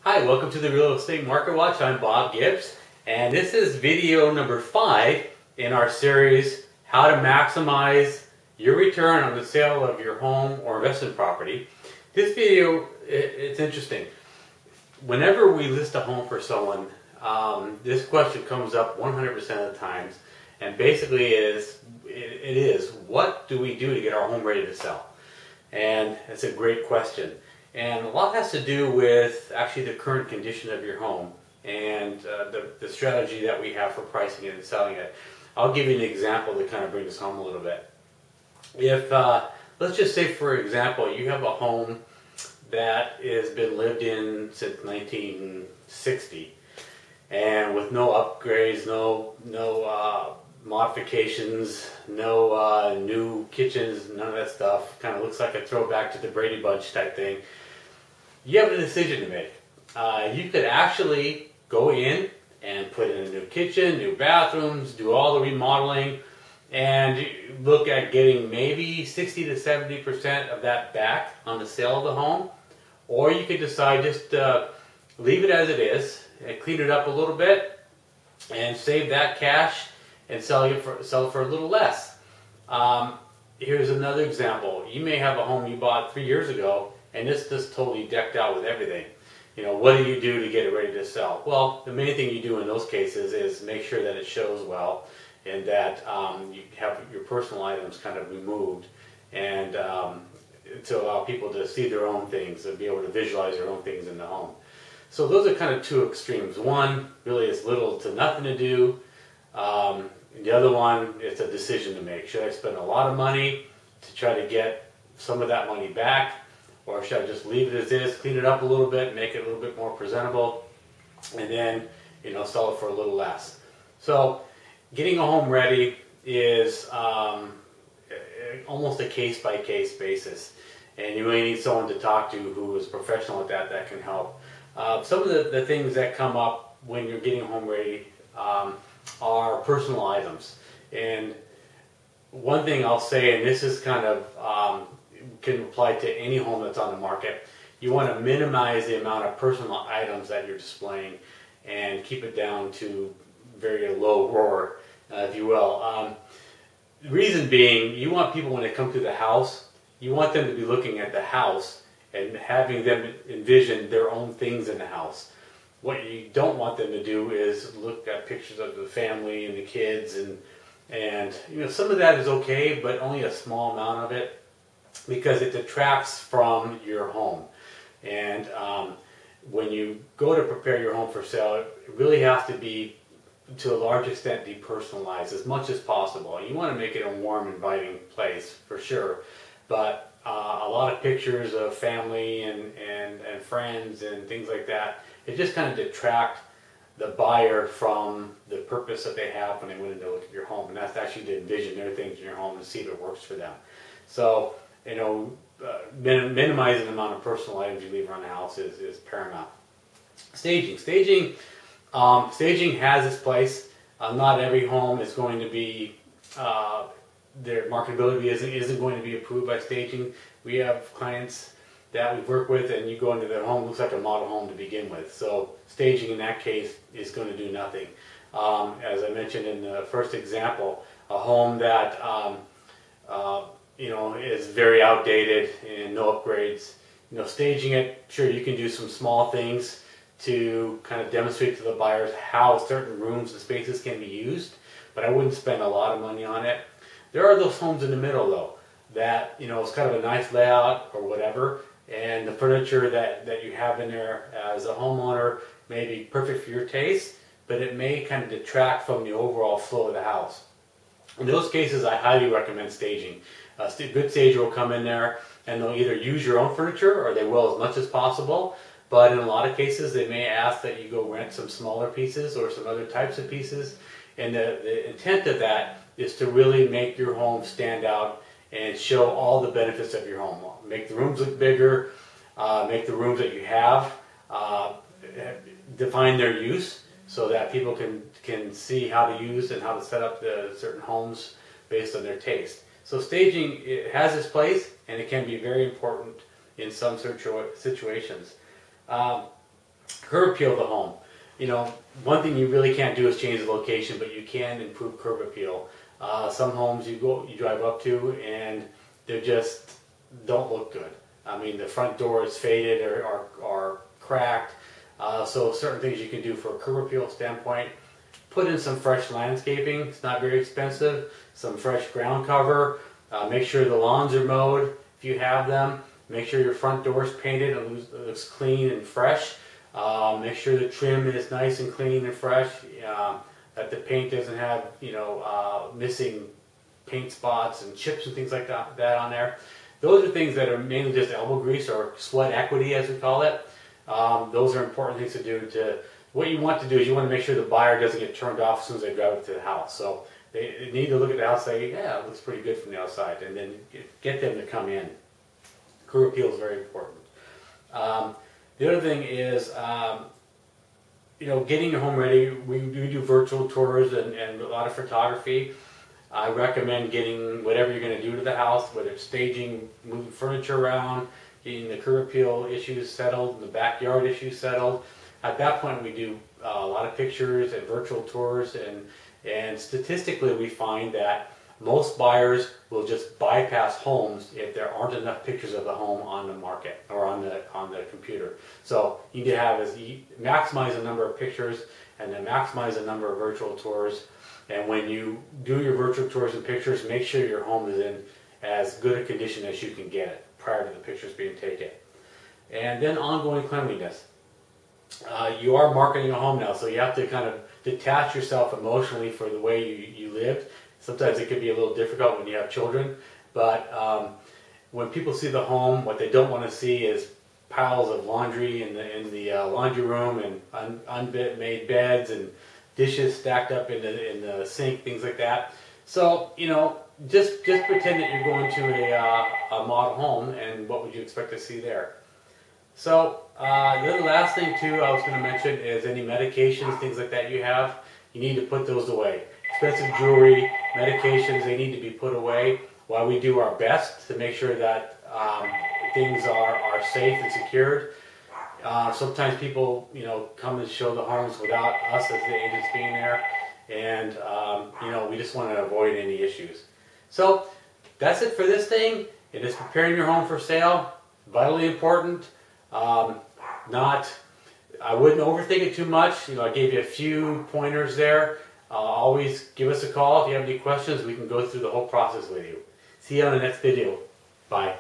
Hi, welcome to the Real Estate Market Watch. I'm Bob Gibbs, and this is video number 5 in our series, How to Maximize Your Return on the Sale of Your Home or Investment Property. This video, it's interesting. Whenever we list a home for someone, this question comes up 100% of the times, and basically it is, what do we do to get our home ready to sell? And it's a great question. And a lot has to do with actually the current condition of your home and the strategy that we have for pricing it and selling it. I'll give you an example to kind of bring this home a little bit. If, let's just say for example, you have a home that has been lived in since 1960 and with no upgrades, no modifications, no new kitchens, none of that stuff. Kind of looks like a throwback to the Brady Bunch type thing. You have a decision to make. You could actually go in and put in a new kitchen, new bathrooms, do all the remodeling, and look at getting maybe 60 to 70% of that back on the sale of the home. Or you could decide just leave it as it is and clean it up a little bit and save that cash and sell it for a little less. Here's another example. You may have a home you bought 3 years ago and it's just totally decked out with everything. You know, what do you do to get it ready to sell? Well, the main thing you do in those cases is make sure that it shows well and that you have your personal items kind of removed and to allow people to see their own things and be able to visualize their own things in the home. So those are kind of two extremes. One really is little to nothing to do. The other one, it's a decision to make. Should I spend a lot of money to try to get some of that money back? Or should I just leave it as is, clean it up a little bit, make it a little bit more presentable, and then, you know, sell it for a little less? So getting a home ready is almost a case-by-case basis. And you may need someone to talk to who is professional at that can help. Some of the things that come up when you're getting home ready are personal items. And one thing I'll say, and this is kind of can apply to any home that's on the market, you want to minimize the amount of personal items that you're displaying and keep it down to very low roar, if you will. The reason being, you want people when they come to the house, you want them to be looking at the house and having them envision their own things in the house. What you don't want them to do is look at pictures of the family and the kids, and you know, some of that is okay, but only a small amount of it, because it detracts from your home. And when you go to prepare your home for sale, it really has to be, to a large extent, depersonalized as much as possible. And you want to make it a warm, inviting place for sure, but a lot of pictures of family and friends and things like that, it just kind of detract the buyer from the purpose that they have when they went in to look at your home, and that's actually to envision their things in your home and see if it works for them. So, you know, minimizing the amount of personal items you leave around the house is paramount. Staging has its place. Not every home is going to be, their marketability isn't going to be approved by staging. We have clients that we work with, and you go into their home, looks like a model home to begin with. So staging in that case is going to do nothing. As I mentioned in the first example, a home that you know, is very outdated and no upgrades, you know, staging it, sure, you can do some small things to kind of demonstrate to the buyers how certain rooms and spaces can be used, but I wouldn't spend a lot of money on it. There are those homes in the middle though, that, you know, it's kind of a nice layout or whatever, and the furniture that you have in there as a homeowner may be perfect for your taste, but it may kind of detract from the overall flow of the house. In those cases, I highly recommend staging. A good stager will come in there and they'll either use your own furniture, or they will as much as possible, but in a lot of cases they may ask that you go rent some smaller pieces or some other types of pieces, and the intent of that is to really make your home stand out and show all the benefits of your home. Make the rooms look bigger, make the rooms that you have define their use so that people can see how to use and how to set up the certain homes based on their taste. So staging, it has its place, and it can be very important in some situations. Curb appeal of the home. You know, one thing you really can't do is change the location, but you can improve curb appeal. Some homes you drive up to and they just don't look good. I mean, the front door is faded or cracked. So certain things you can do for a curb appeal standpoint. Put in some fresh landscaping. It's not very expensive. Some fresh ground cover. Make sure the lawns are mowed if you have them. Make sure your front door is painted and looks clean and fresh. Make sure the trim is nice and clean and fresh. That the paint doesn't have, you know, missing paint spots and chips and things like that on there. Those are things that are mainly just elbow grease or sweat equity, as we call it. Those are important things to do. What you want to do is you want to make sure the buyer doesn't get turned off as soon as they drive up to the house. So they need to look at the house and say, yeah, it looks pretty good from the outside, and then get them to come in. Curb appeal is very important. The other thing is, you know, getting your home ready. We do virtual tours and a lot of photography. I recommend getting whatever you're going to do to the house, whether it's staging, moving furniture around, getting the curb appeal issues settled, the backyard issues settled. At that point, we do a lot of pictures and virtual tours, and statistically, we find that most buyers will just bypass homes if there aren't enough pictures of the home on the market or on the computer. So you need to have maximize the number of pictures and then maximize the number of virtual tours. And when you do your virtual tours and pictures, make sure your home is in as good a condition as you can get it prior to the pictures being taken. And then ongoing cleanliness. You are marketing a home now, so you have to kind of detach yourself emotionally for the way you lived. Sometimes it can be a little difficult when you have children, but when people see the home, what they don't want to see is piles of laundry in the laundry room and unmade beds and dishes stacked up in the sink, things like that. So, you know, just pretend that you're going to a model home, and what would you expect to see there? So the last thing too I was going to mention is any medications, things like that you have, you need to put those away. Expensive jewelry, medications, they need to be put away while we do our best to make sure that things are safe and secured. Sometimes people, you know, come and show the homes without us as the agents being there, and you know, we just want to avoid any issues. So that's it for this thing. It is preparing your home for sale. Vitally important. I wouldn't overthink it too much. You know, I gave you a few pointers there. Always give us a call if you have any questions. We can go through the whole process with you. See you on the next video. Bye.